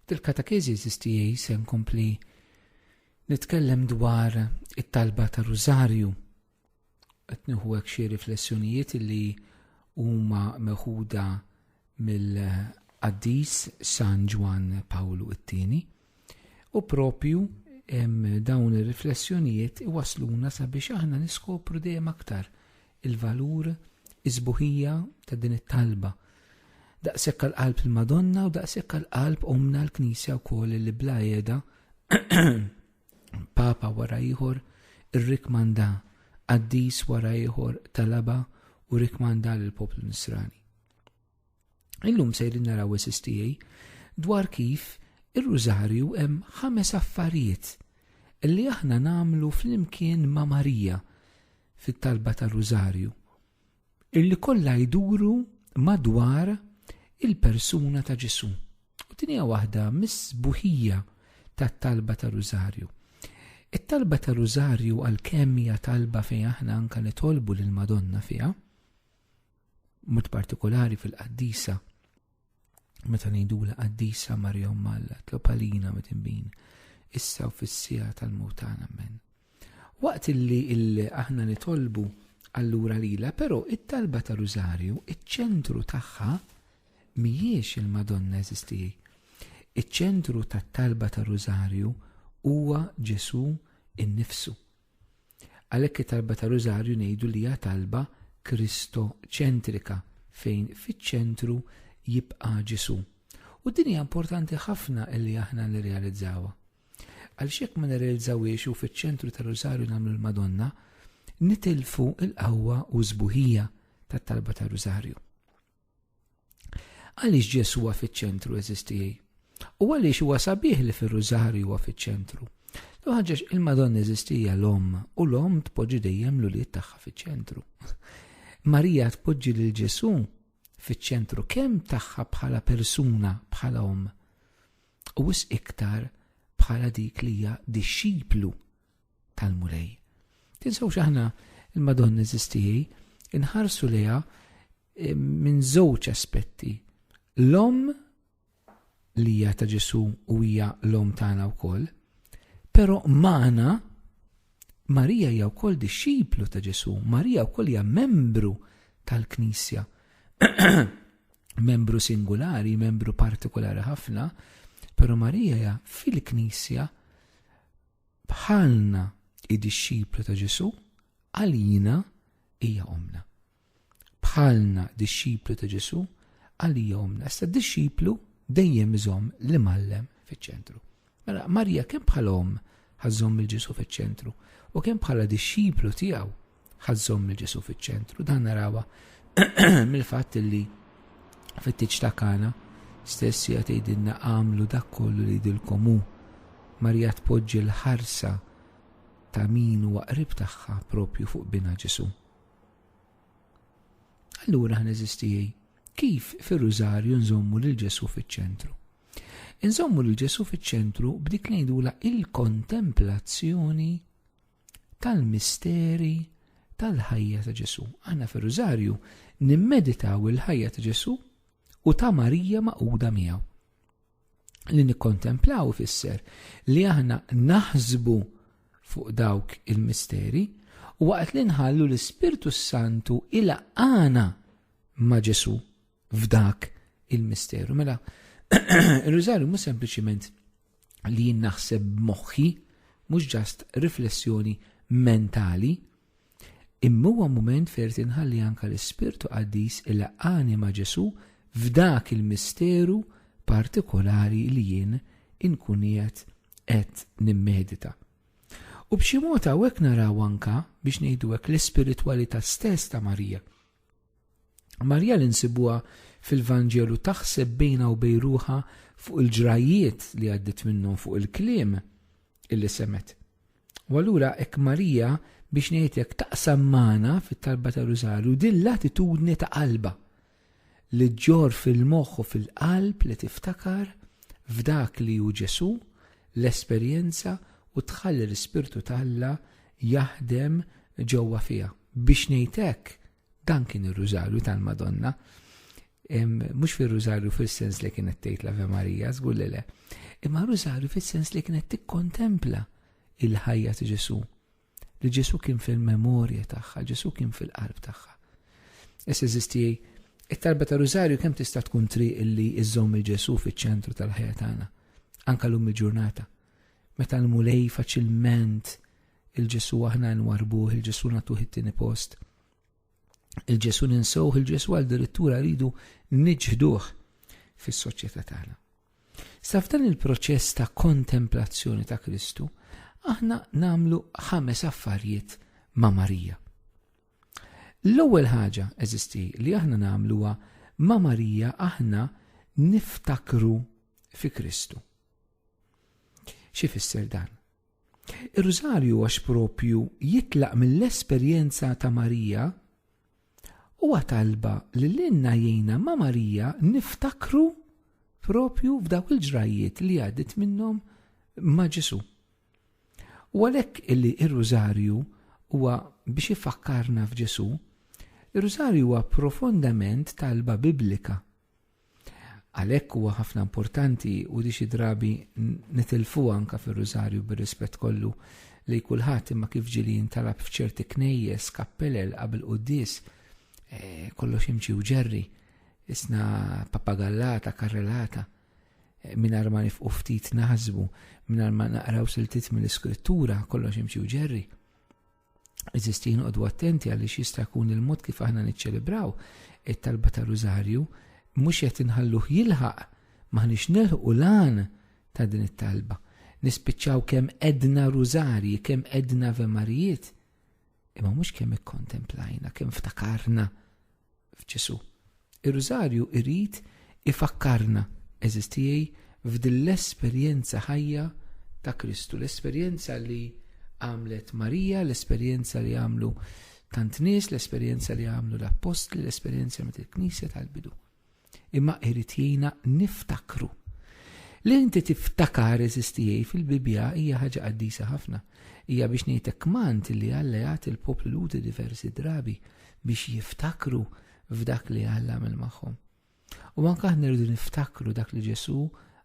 Til-katakezi tiegħi se nkompli nitkellem dwar it-talba tar-Rużarju. Qed nieħu hekk xi riflessjonijiet li huma meħuda mill-Qaddis San Ġwan Pawlu II u propju dawn ir-riflessjonijiet iwasluna sabiex aħna niskopru dejjem aktar il-valur iż-sbuħija ta' din it-talba. Daqshekk għall-qalb il-Madonna u daqshekk għall-qalb omna l-Knisja wkoll li bla jeda Papa wara ieħor irrikmanda, Qaddis wara ieħor talaba u rikmanda lill-poplu Nisrani. Illum sejrin naraw tiegħi dwar kif ir-Rużarju hemm 5 affarijiet li aħna nagħmlu flimkien ma' Marija fit-talba tar-Rużarju illi kollha jduru madwar il-persuna ta' Ġesu. U din hija waħda mis-sbuħija tat-talba tar-Rużarju. It-talba tar-Rużarju għalkemm hija talba fejn aħna anke nitolbu lill-Madonna fiha, mod partikolari fil-Qaddisa, meta ngħidula Qaddisa Marja Alla Tlopalina mitinbin, issa u fis-sija tal-mewt men. Waqt illi aħna nitolbu allura lila, però it-talba tar-Rużarju, iċ-ċentru tagħha mhijiex il-Madonna eżistijaj. Iċ-ċentru tat-talba tar-Rużarju huwa Ġesu innifsu. Għalhekk it-talba tar-Rużarju ngħidu li hija talba kristoċentrika fejn fiċ-ċentru jibqa' Ġesu. U din hija importanti ħafna li aħna nirrealizzawha. Għaliex jekk ma nirrealizzawhiex u fiċ-ċentru tar-Rużarju nagħmlu l-Madonna, nitilfu l-qawwa u żbuħija tat-talba tar-Rużarju. Għaliex Ġesu huwa fiċ-ċentru eżistijaj? U għaliex huwa sabiħ li fir-Rużarju huwa fiċ-ċentru? Ħaġex il-Madonna eżistija l-Omm u l-Omm tpoġġi dejjem l-ulied tagħha fiċ-ċentru. Marija tpoġġi lil Ġesu fiċ-ċentru kemm tagħha bħala persuna bħala Omm u wis iktar bħala dik li hija dixxiplu tal-Mulej. Tinsewx aħna il-Madonna eżistijaj inħarsu lejha minn żewġ aspetti. L-Omm li hija ta' Ġesu u hija l-Omm tagħna wkoll, però magħna Marija hija wkoll dixxiplu ta' Ġesu. Marija wkoll hija membru tal-Knisja. Membru singolari, membru partikolari ħafna, però Marija hija fil-Knisja bħalna id-dixxiplu ta' Ġesu, għalina hija omna. Bħalna dixxiplu ta' Ġesu, għalija omna. Issa d-dixxiplu dejjem iżomm li mallem fiċ-ċentru. Mela Marija kemm bħala Omm ħażomm il-Ġesu fiċ-ċentru u kemm bħala dixxiplu tiegħu ħażomm il-Ġesu fiċ-ċentru. Dan narawha mill-fatt li fit-tiġ ta' Kana stess hija tgħidilna għamlu dak kollu li jidilkom hu. Marija tpoġġi l-ħarsa ta' min huwa qrib tagħha propju fuq bina Ġesu. Allura ħaneżistijaj kif fir-Rużarju nżommu lil Ġesu fiċ-ċentru. Inżommu lil Ġesu fiċ-ċentru b'dik ngħidula il-kontemplazzjoni tal-misteri tal-ħajja ta' Ġesu. Aħna fir-Rużarju nimmeditaw il-ħajja ta' Ġesu u ta' Marija maquda miegħu. Li nikkontemplaw ifisser li aħna naħsbu fuq dawk il-misteri u waqt li nħallu l-Ispirtu Santu ilaqana ma' Ġesu f'dak il-misteru. Mela, il-Rużarju mhux sempliċiment li jien naħseb moħħi, mhux ġast riflessjoni mentali, imma huwa mument fejn tinħalli anke l-Ispirtu Qaddis ilaqani ma' Ġesu f'dak il-misteru partikolari li jien inkun qed nimmedita. U b'xi mod hawnhekk naraw anke biex ngħidu hekk l-ispiritwalità stess ta' Marija. Marija li nsibuha fil-Vanġelu taħseb bejna u bejn ruħha fuq il-ġrajiet li għaddit minnhom fuq il-kliem illi semet. U allura hekk Marija biex ngħidlek taqsam magħna fit-talba tar-Rużarju din l-attitudni ta' qalba li ġġor fil-moħħ u fil-qalb li tiftakar f'dak li hu Ġesu l-esperjenza u tħalli l-Ispirtu tagħha jaħdem ġewwa fiha. Biex ngħidlek dan kien ir-Rużarju tal-Madonna. Mhux fir-Rużarju fis-sens li kienet tgħid l-Ave Marija, żgur li le. Imma Rużarju fis-sens li kienet tikkontempla il-ħajja ta' Ġesu. Li Ġesu kien fil-memorja tagħha, Ġesu kien fil-qalb tagħha. Issa eżisti it-talba ta' Rużarju kemm tista' tkun triq illi iżżomm il-Ġesu fiċ-ċentru tal-ħajja tagħna. Anke lum il-ġurnata. Meta nmulej faċilment il-Ġesu aħna nwarbuh, il-Ġesu nagħtuh it-tieni post. Il-Ġesu ninsewh, il-Ġesu għal-dirittura rridu niġħduh fis-soċjetà tagħna. Sa f'dan il-proċess ta' kontemplazzjoni ta' Kristu, aħna nagħmlu 5 affarijiet ma' Marija. L-ewwel ħaġa eżisti li aħna nagħmluha ma' Marija aħna niftakru fi Kristu. Xi fisser dan? Ir-Rużarju għax propju jitlaq mill-esperjenza ta' Marija huwa talba li l-inna jgħinna ma' Marija niftakru propju f'dawk il-ġrajiet li għaddit minnhom ma' Ġesu. U għalhekk illi ir-Rużarju huwa biex ifakkarna f'Ġesu, ir-Rużarju huwa profondament talba biblika. Għalhekk huwa ħafna importanti u di xi drabi nitilfu anke fir-Rużarju bir-rispett kollu li kulħadd imma kif ġieli jintalab f'ċerti knejjes kappelel qabel qudies kollox imxi u ġerri, isna papagallata, karrelata, mingħajr ma nifqu ftit naħsbu, mingħajr ma naqraw siltiet mill-iskrittura, kollox imxi u ġerri. Eżisti noqogħdu attenti għaliex jista' jkun il-mod kif aħna niċċelebraw it-talba ta' Rużarju mhux qed inħalluh jilħaq m'aħniex nilħqu lan ta' din it-talba. Nispiċċaw kemm edna Rużarji, kemm edna Ave Marijiet, imma mhux kemm ikkontemplajna, kemm ftakarna f'Ġesu. Ir-Rużarju irid ifakkarna eżistijej f'din l-esperjenza ħajja ta' Kristu, l-esperjenza li għamlet Marija, l-esperjenza li għamlu tant nies, l-esperjenza li għamlu l-Apostli, l-esperjenza mit-Knisja tal-bidu. Imma irid jgħinna niftakru. Li inti tiftakar eżistijej fil-Bibja hija ħaġa qaddisa ħafna. Hija biex ngħidlek kmand li Alla jagħti l-poplu ludi diversi drabi biex jiftakru f'dak li Alla għamel magħhom. U anke aħna rridu niftakru dak li Ġesu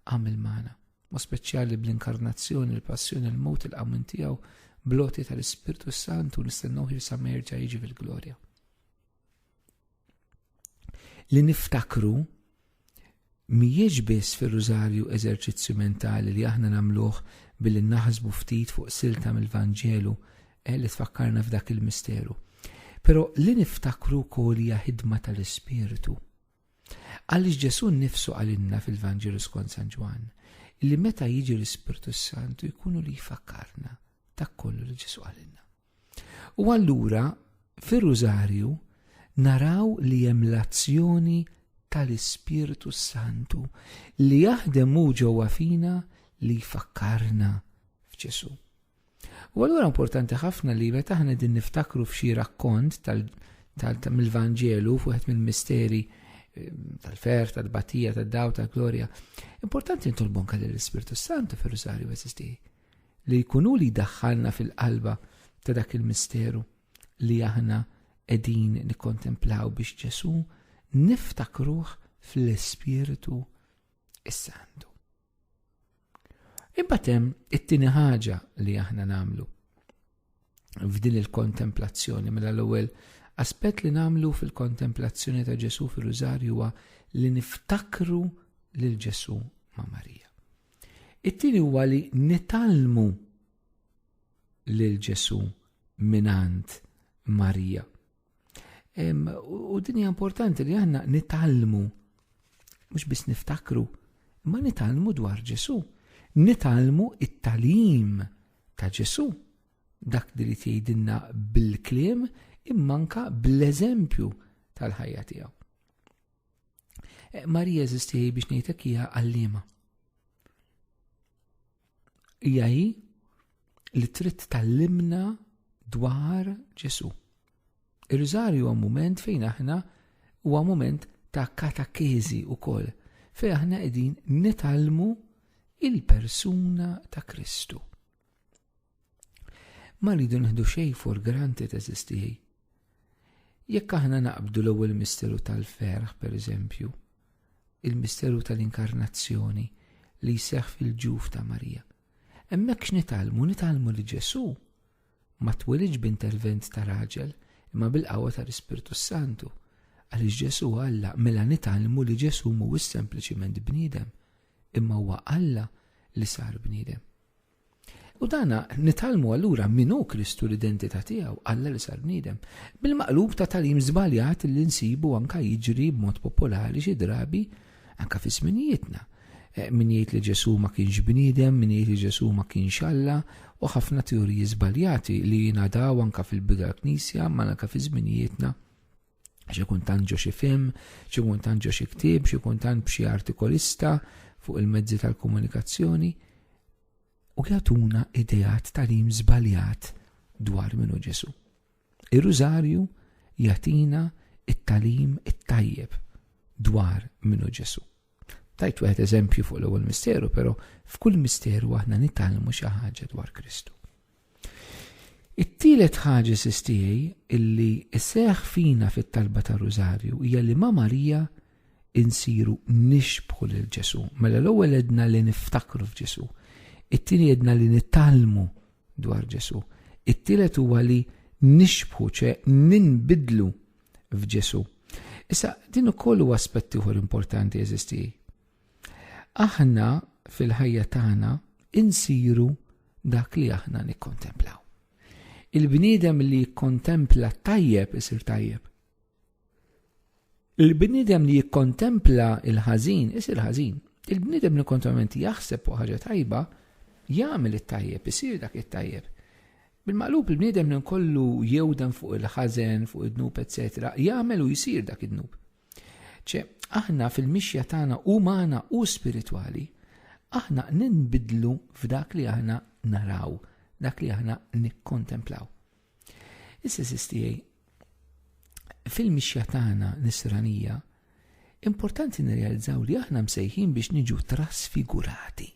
għamel magħna, ma speċjali bl-inkarnazzjoni, il-passjoni, il-mowt, il-qawmien tiegħu, bloti tal-Ispirtu Santu nistennew ħirsa merġa' jiġi fil-glorja. Li niftakru mhijiex biss fir-Rużarju eżerċizzju mentali li aħna nagħmluh billi naħsbu ftit fuq silta mill-Vanġelu li tfakkarna f'dak il-misteru. Però li niftakru wkoll hija ħidma tal-Ispirtu. Għaliex Ġesu nnifsu għalinna fil-Vanġelu skont San Ġwan li meta jiġi l-Ispirtu Santu jkunu li jfakkarna dak kollu li Ġesu għalinna. U allura fir-Rużarju naraw li hemm l-azzjoni tal-Ispirtu Santu li jaħdem hu ġewwa fina li jfakkarna f'Ġesu. U allura importanti ħafna li meta aħna din niftakru f'xi rakkont mill-Vanġelu fuq mill-misteri tal-fer, tal-batija, tad-daw, tal-glorja, importanti ntolbu anke lill-Ispirtu Santu fir-Rużarju eżisti li jkunu li daħħalna fil-qalba ta' dak il-misteru li aħna qegħdin nikkontemplaw biex Ġesu niftakruh fl-Ispiritu Santu. Imbagħad hemm it-tieni ħaġa li aħna nagħmlu f'din il-kontemplazzjoni mela l-ewwel aspett li nagħmlu fil-kontemplazzjoni ta' Ġesu fir-Rużarju huwa li niftakru lil Ġesu ma' Marija. It-tieni huwa li nitalmu lil Ġesu minant Marija. U din hija importanti li aħna nitalmu mhux biss niftakru, imma nitalmu dwar Ġesu. Nitalmu it-talim ta' Ġesu. Dak li tgħidilna bil-kliem imma anke bl-eżempju tal-ħajja tiegħu. Marija eżisti biex ngħidlek hija għalliema. Hija li trid tallimna dwar Ġesu. Ir-Rużarju huwa mument fejn aħna huwa mument ta' katakezi wkoll fejn aħna qegħdin nitalmu il-persuna ta' Kristu. Ma rridu nieħdu xejn for granted eżistijej. Jekk aħna naqbdu l-ewwel misteru tal-ferħ, pereżempju, il-misteru tal-inkarnazzjoni li jseħħ fil-ġuf ta' Marija. Hemmhekk nitalmu li Ġesu ma twelidx b'intervent ta' raġel imma bil-qawwa tal-Ispirtu Santu. Għaliex Ġesu Alla mela nitalmu li Ġesu mhuwiex sempliċiment bniedem, imma huwa Alla li sar bniedem. U dana nitalmu allura minnu Kristu l-identità tiegħu, Alla li sar bniedem, bil-maqlub ta' talim żbaljat li nsibu anka jiġri b'mod popolari xi drabi anka fi żminijietna. Min jgħid li Ġesu ma kienx bniedem, min jgħid li Ġesu ma kienx Alla, u ħafna teoriji żbaljati li jingħadaw anka fil-bidu Knisja ma anka fi żminijietna. Xi kuntant ġo xi film, xi kuntant ġo xi ktieb, xi kuntant b'xi artikolista fuq il-mezzi tal-komunikazzjoni u jagħtuna idejat talim żbaljat dwar minnu Ġesu. Ir-Rużarju jagħtina it-talim it-tajjeb dwar minnu Ġesu. Tajt wieħed eżempju fuq l-ewwel misteru, però f'kull misteru aħna nitalmu xi ħaġa dwar Kristu. It-tielet ħaġa sistijaj illi isseħ fina fit-talba tar-Rużarju hija li ma' Marija insiru nixbħu lil Ġesu. Mela l-ewwel edna li niftakru f'Ġesu. It-tieni edna li nittalmu dwar Ġesu. It-tielet huwa li nixbħu ninbidlu f'Ġesu. Issa din ukoll huwa aspett ieħor importanti eżistijaj. Aħna fil-ħajja tagħna insiru dak li aħna nikkontemplaw. Il-bniedem li jikkontempla tajjeb isir tajjeb. Il-bniedem li jikkontempla il-ħażin isir ħażin. Il-bniedem li kontinuament jaħseb ħaġa tajba jagħmel it-tajjeb, isir dak it-tajjeb. Bil-maqlub il-bniedem li nkollu jewdem fuq il-ħażen, fuq id-dnub, etc. jagħmel u jsir dak id-dnub. Aħna fil-mixja tagħna umana u spiritwali, aħna ninbidlu f'dak li aħna naraw, dak li aħna nikkontemplaw. Issa sistijaj, fil-mixja tagħna nisranija, importanti nirrealizzaw li aħna msejħin biex niġu trasfigurati.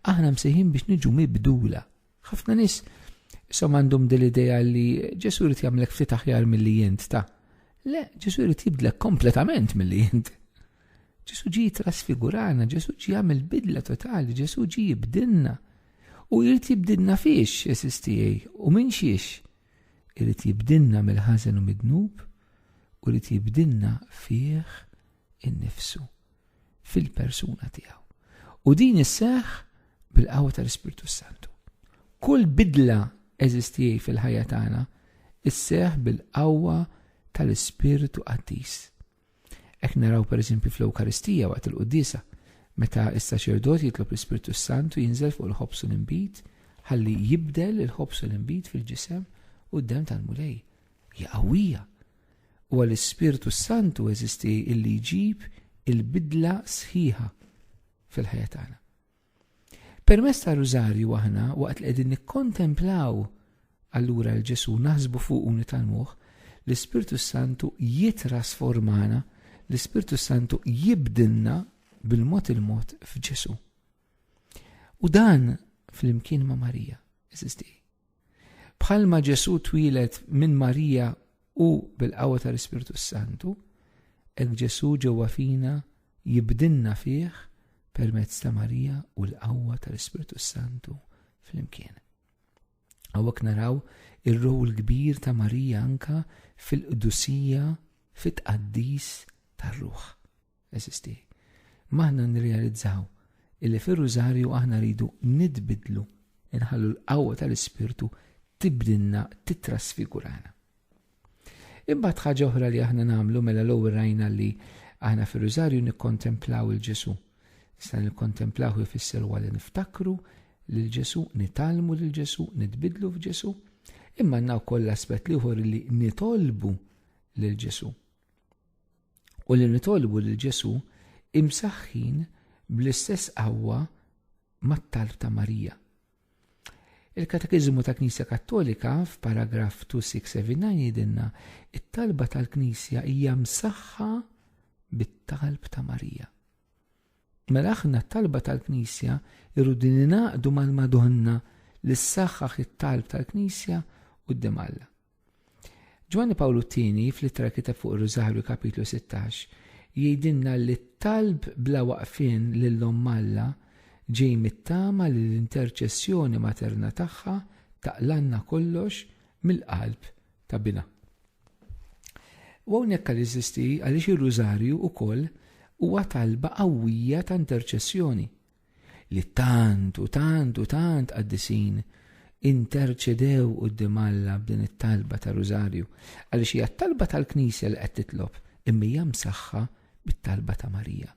Aħna msejħin biex niġu mibdula. Ħafna nies għandhom dil-idea li Ġesu jrid jagħmlek ftit aħjar milli jint ta'. Le, Ġesu jrid jibdlek kompletament milli jint. Ġesu ġi trasfigurana, Ġesu ġi jagħmel bidla totali, Ġesu ġi jibdilna. U jrid jibdilna fiex, esistijaj, u minn xiex. Jrid jibdilna mill-ħażen u mid-dnub, u jrid jibdilna fih innifsu, fil-persuna tiegħu. U din isseħħ bil-qawwa tal-Ispirtu Santu. Kull bidla eżistijaj fil-ħajja tagħna isseħħ bil-qawwa tal-Ispirtu Qaddis. Hekk naraw pereżempju fl-Ewkaristija waqt il-Qudiesa, meta is-saċerdot jitlob l-Ispirtu Santu jinżel fuq il-ħobs u l-inbit ħalli jibdel il-ħobs u l-inbit fil-ġisem quddiem tal-mulej. Hija qawwija. U l-Ispirtu Santu eżisti illi jġib il-bidla sħiħa fil-ħajja tagħna. Permezz tar-Rużarju aħna waqt li qegħdin nikkontemplaw allura l-Ġesu naħsbu fuq u nitalmuh, l-Ispirtu Santu jitrasformana, l-Ispirtu Santu jibdilna bil-mod il-mod f'Ġesu. U dan fl-imkien ma' Marija, eżisti. Bħalma Ġesu twilet minn Marija u bil-qawwa tal-Ispirtu Santu, hekk Ġesu ġewwa fina jibdilna fih permezz ta' Marija u l-qawwa tal-Ispirtu Santu fl-imkien. Hawnhekk naraw ir-rol kbir ta' Marija anka fil-qdusija fit-tqaddis tar-Ruħ. Eżisti. Maħna nirrealizzaw illi fir-Rużarju aħna rridu nitbidlu, inħallu l-qawwa tal-Ispirtu tibdilna, titrasfigurana. Imbagħad ħaġa oħra li aħna nagħmlu mela l-ewwel rajna li aħna fir-Rużarju nikkontemplaw il-Ġesu. Issa nikkontemplaw ifisser li niftakru lil Ġesu, nitalmu lil Ġesu, nitbidlu f'Ġesu, imma għandna wkoll aspett ieħor li nitolbu lil Ġesu. U li nitolbu lil Ġesu imsaħħin bl-istess qawwa mat-talb ta' Marija. Il-Katekiżmu ta' Knisja Kattolika f'paragraf 2679 jgħidilna it-talba tal-Knisja hija msaħħa bit-talb ta' Marija. Mela aħna t-talba tal-Knisja irridu ninaqdu mal-Madonna li ssaħħaħ it-talb tal-Knisja quddiem Alla. Ġwanni Pawlu II fl-ittra kitab fuq ir-Rużarju kapitlu 16 jgħidilna li t-talb bla waqfien lill-Omm Alla ġej mit-tama li l-interċessjoni materna tagħha taqlanna kollox mill-qalb ta' bina. U hawnhekk jeżisti għaliex ir-Rużarju wkoll huwa talba qawwija ta' interċessjoni li tant qaddisin interċedew quddiem Alla b'din it-talba ta' Rużarju għaliex hija t-talba tal-Knisja li qed titlob imma hija msaħħa bit-talba ta' Marija.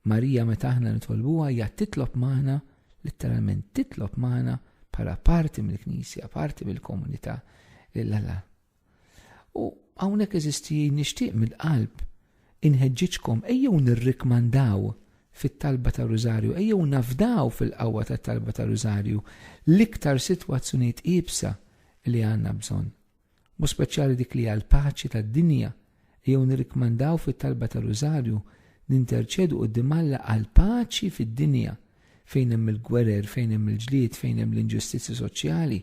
Marija meta aħna nitolbuha hija titlob magħna, letteralment titlob magħna bħala parti mill-Knisja, parti mill-komunità l-Alla. U hawnhekk eżisti nixtieq mill-qalb inħeġġiġkom ejjew nirrikmandaw fit-talba ta' Rużarju, ejjew nafdaw fil-qawwa tat-talba ta' Rużarju l-iktar sitwazzjonijiet qiebsa li għandna bżonn. Mhu speċjali dik li għal paċi tad-dinja, ejjew nirrikmandaw fit-talba ta' Rużarju ninterċedu quddiem Alla għal paċi fid-dinja fejn hemm il-gwerer, fejn hemm il-ġlied, fejn hemm l-inġustizzi soċjali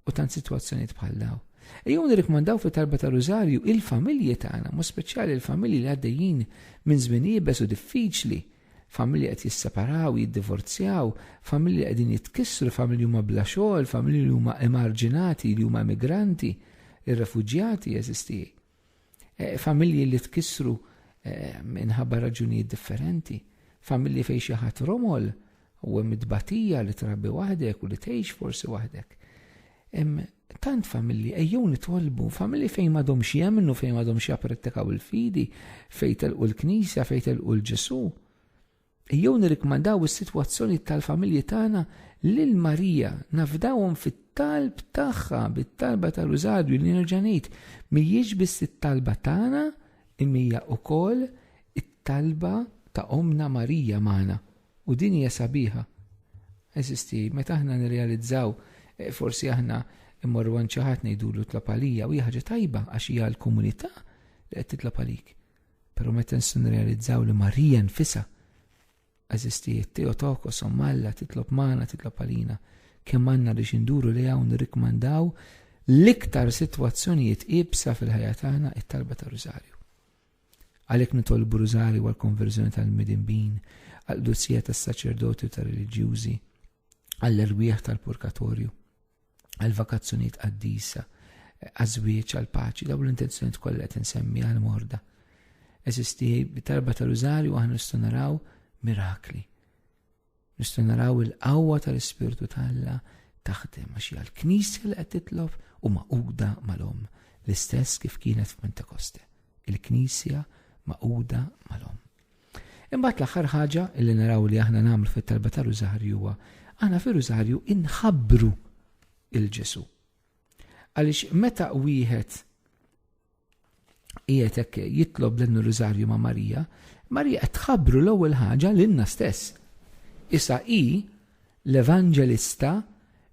u tant sitwazzjonijiet bħal dawn. Ejjew nirrikmandaw fit-talba ta' Rużarju il-familji tagħna, mhu speċjali l-familji li għaddejjin minn żmien iebeż u diffiċli, familji qed jisseparaw, jiddivorzjaw, familji qegħdin jitkissru, familji huma bla xogħol, familji li huma emarġinati, li huma immigranti, ir-refuġjati jeżisti. Familji li tkissru minħabba raġunijiet differenti, familji fejn xi ħadd romol u hemm tbatija li trabbi waħdek u li tgħix forsi waħdek. Tant familji ejjew nitolbu, familji fejn m'għadhomx jemmnu, fejn m'għadhomx japprettikaw il-fidi, fejn telqu l-Knisja, fejn telqu l-Ġesu. Ejjew nirrikmandaw is-sitwazzjoni tal-familji tagħna lil Marija, nafdawhom fit-talb tagħha, bit-talba ta' Rużarju li nerġa' ngħid mhijiex biss it-talba tagħna imma hija wkoll it-talba ta' Ommna Marija magħna u din hija sabiħa. Eżisti, meta aħna nirrealizzaw forsi aħna immorru għand xi ħadd ngħidulu tlob għalija u hija ħaġa tajba għax hija l-komunità li qed titlob għalik. Però meta nirrealizzaw li Marija nfisha eżisti Theotokos Omm Alla titlob magħna, titlob għalina, kemm għandna biex induru li hawn nirrikmandaw l-iktar sitwazzjonijiet qiebsa fil-ħajja tagħna it-talba ta' Rużarju. Għalhekk nitolbu Rużarju għall-konverżjoni tal-midinbin, għall-qudussija tas-saċerdoti u tar-reliġjużi, għall-irwieħ tal-purgatorju, għall-vakazzjonijiet qaddisa, għaż-żwieġ, għall-paċi, dawn l-intenzjonijiet kollha qed insemmi għall-morda. Eżisti bit-talba ta' Rużarju aħna nistgħu naraw mirakli. Nistgħu naraw il-qawwa tal-Ispirtu tal-Alla taħdem għax hija l-Knisja li qed titlob u maquda mal-Omm, l-istess kif kienet f'Pentekoste. Il-Knisja maquda mal-Omm. Imbagħad l-aħħar ħaġa li naraw li aħna nagħmlu fit-talba ta' Rużarju huwa aħna fir-Rużarju inħabbru il-Ġesu. Għaliex meta wieħed qiegħed hekk jitlob l-Rużarju ma' Marija, Marija qed tħabbru l-ewwel ħaġa lilna stess. Issa hi l-Evanġelista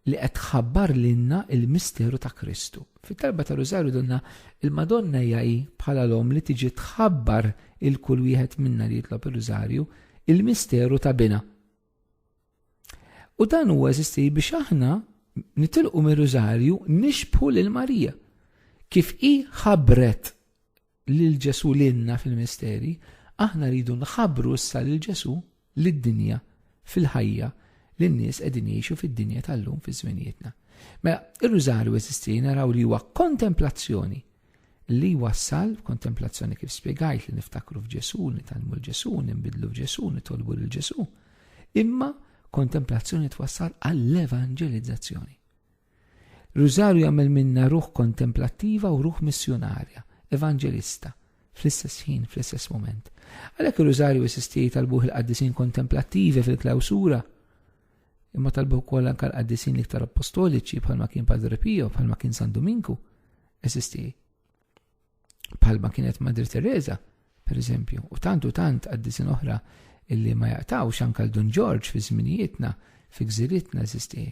li qed tħabbar lilna il-misteru ta' Kristu. Fit-talba ta' Rużarju donna il-Madonna hija hi bħala l-omm li tiġi tħabbar il-kull wieħed minna li jitlob ir-Rużarju il-misteru ta' bina. U dan huwa eżisti biex aħna nitilqu mir-Rużarju nixbħu lil Marija. Kif hi ħabbret lil Ġesu lilna fil-misteri, aħna rridu nħabbru issa lil Ġesu lid-dinja fil-ħajja li n-nies qegħdin jgħixu fid-dinja tal-lum fi żminijietna. Mela ir-Rużarju eżisti naraw li huwa kontemplazzjoni li wassal kontemplazzjoni kif spjegajt li niftakru f'Ġesu, nitalmu l-Ġesu, nbidlu f'Ġesu, nitolbu lil Ġesu. Imma kontemplazzjoni twassal għall-evanġelizzazzjoni. Rużarju jagħmel minna ruħ kontemplattiva u ruħ missjonarja, evanġelista, fl-istess ħin, fl-istess moment. Għalhekk ir-Rużarju eżisti talbuh il-qaddisin kontemplattivi fil-klawsura, imma talbuh ukoll anke l-qaddisin iktar apostoliċi bħalma kien Padre Pio, bħalma kien San Dominku, eżisti bħalma kienet Madre Teresa, per eżempju, u tant qaddisin oħra illi ma jaqtawx anke l-Don George fi żminijietna, fi gżirietna eżisti.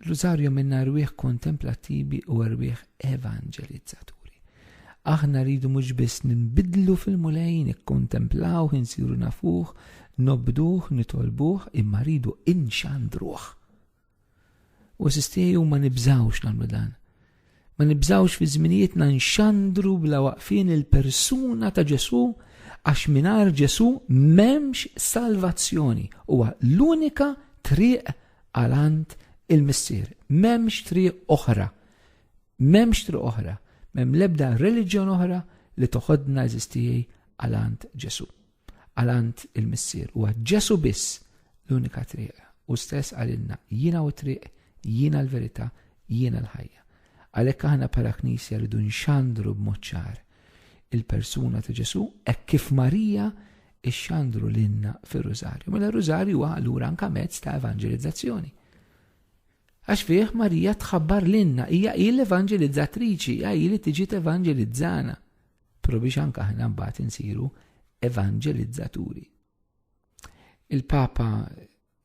Rużarju minna rwieħ kontemplattivi u rwieħ evanġelizzaturi. Aħna rridu mhux biss ninbidlu fil-mulejn, ikkontemplaw, insiru nafuh, nobduh, nitolbuh, imma rridu inxandruh. U sistiju ma nibżawx nagħmlu dan. ma nibżawx fi żminijietna nxandru bla waqfien il-persuna ta' Ġesu għax mingħajr Ġesu m'hemmx salvazzjoni. Huwa l-unika triq għalant il-missier. M'hemmx triq oħra. M'hemmx triq oħra. M'hemm l-ebda reliġjon oħra li toħodna eżistijej għalant Ġesu. Għalant il-missier. Huwa Ġesu biss l-unika triq. U stess għalinna jiena u triq, jiena l-verità, jiena l-ħajja. Għalhekk aħna bħala Knisja rridu nxandru b'mod ċar il-persuna ta' Ġesu hekk kif Marija ixxandru lilna fir-Rużarju. Mela r-Rużarju huwa allura anke mezz ta' evanġelizzazzjoni. Għax fih Marija tħabbar lilna, hija l-evanġelizzatriċi, hija li tiġi tevanġelizzana. Però biex anke aħna mbagħad insiru evanġelizzaturi. Il-Papa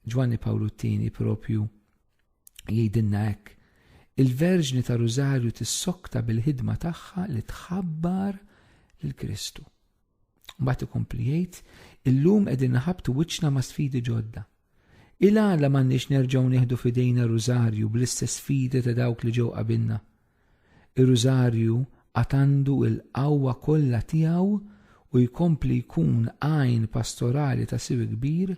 Ġwanni Pawlu II propju jgħidilna hekk: il-Verġni ta' Rużarju tissokta bil-ħidma tagħha li tħabbar lil Kristu. Mbagħad ikompli jgħid, illum qegħdin naħabtu wiċċna ma' sfidi ġodda. Il-għala m'għandniex nerġgħu nieħdu f'idejna Rużarju bl-istess sfidi ta' dawk li ġew qabilna. Ir-Rużarju għad għandu l-qawwa kollha tiegħu u jkompli jkun għajn pastorali ta' siwi kbir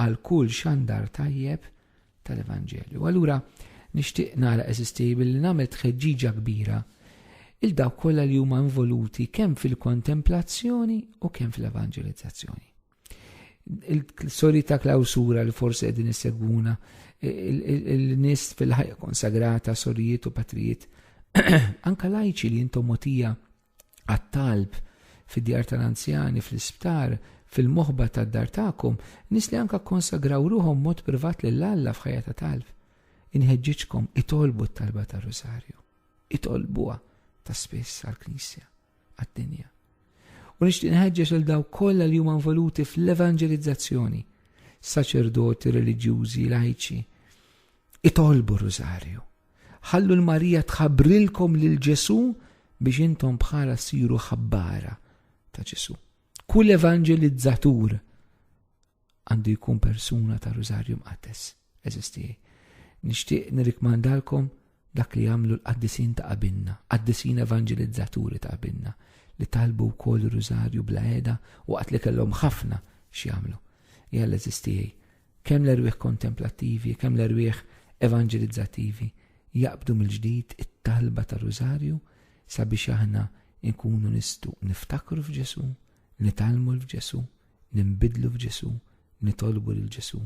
għal kull xandar tajjeb tal-Evanġelju. Allura nixtieq nara eżistej billi nagħmel tħeġġiġa kbira il-dawk kollha li huma involuti kemm fil-kontemplazzjoni u kemm fil-evanġelizzazzjoni. Il-sori ta' klawsura li forsi qegħdin issegwuna, il-nies fil-ħajja konsagrata, sorijiet u patrijiet, anke lajċi li intom mogħtija għat-talb fid-djar tal-anzjani, fl-isptar, fil-moħba tad-dar tagħkom, nies li anke konsagraw ruhom mod privat lill-Alla f'ħajja ta' talb. Inħeġġiġkom itolbu t-talba tar-Rużarju. Itolbuha ta' spiss għall-Knisja, għad-dinja. U nixtieq inħeġġeġ lil dawk kollha li huma involuti fl-evanġelizzazzjoni, saċerdoti, reliġjużi, lajċi. Itolbu r-Rużarju. Ħallu l-Marija tħabbrilkom lil Ġesu biex intom bħala siru ħabbara ta' Ġesu. Kull evanġelizzatur għandu jkun persuna ta' Rużarju mqaddes eżistijaj. Nixtieq nirrikmandalkom dak li jagħmlu l-qaddisin ta' qabilna, qaddisin evanġelizzaturi ta' qabilna li talbu wkoll Rużarju bla qiegħda u qatt li kellhom ħafna x'jagħmlu. Hija l-eżistijaj. Kemm l-erwieħ kontemplattivi, kemm l-erwieħ evanġelizzattivi jaqbdu mill-ġdid it-talba ta' Rużarju sabiex aħna nkunu nistgħu niftakru f'Ġesu, nitalmu f'Ġesu, nimbidlu f'Ġesu, nitolbu lil Ġesu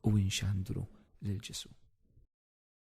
u nxandru lil Ġesu.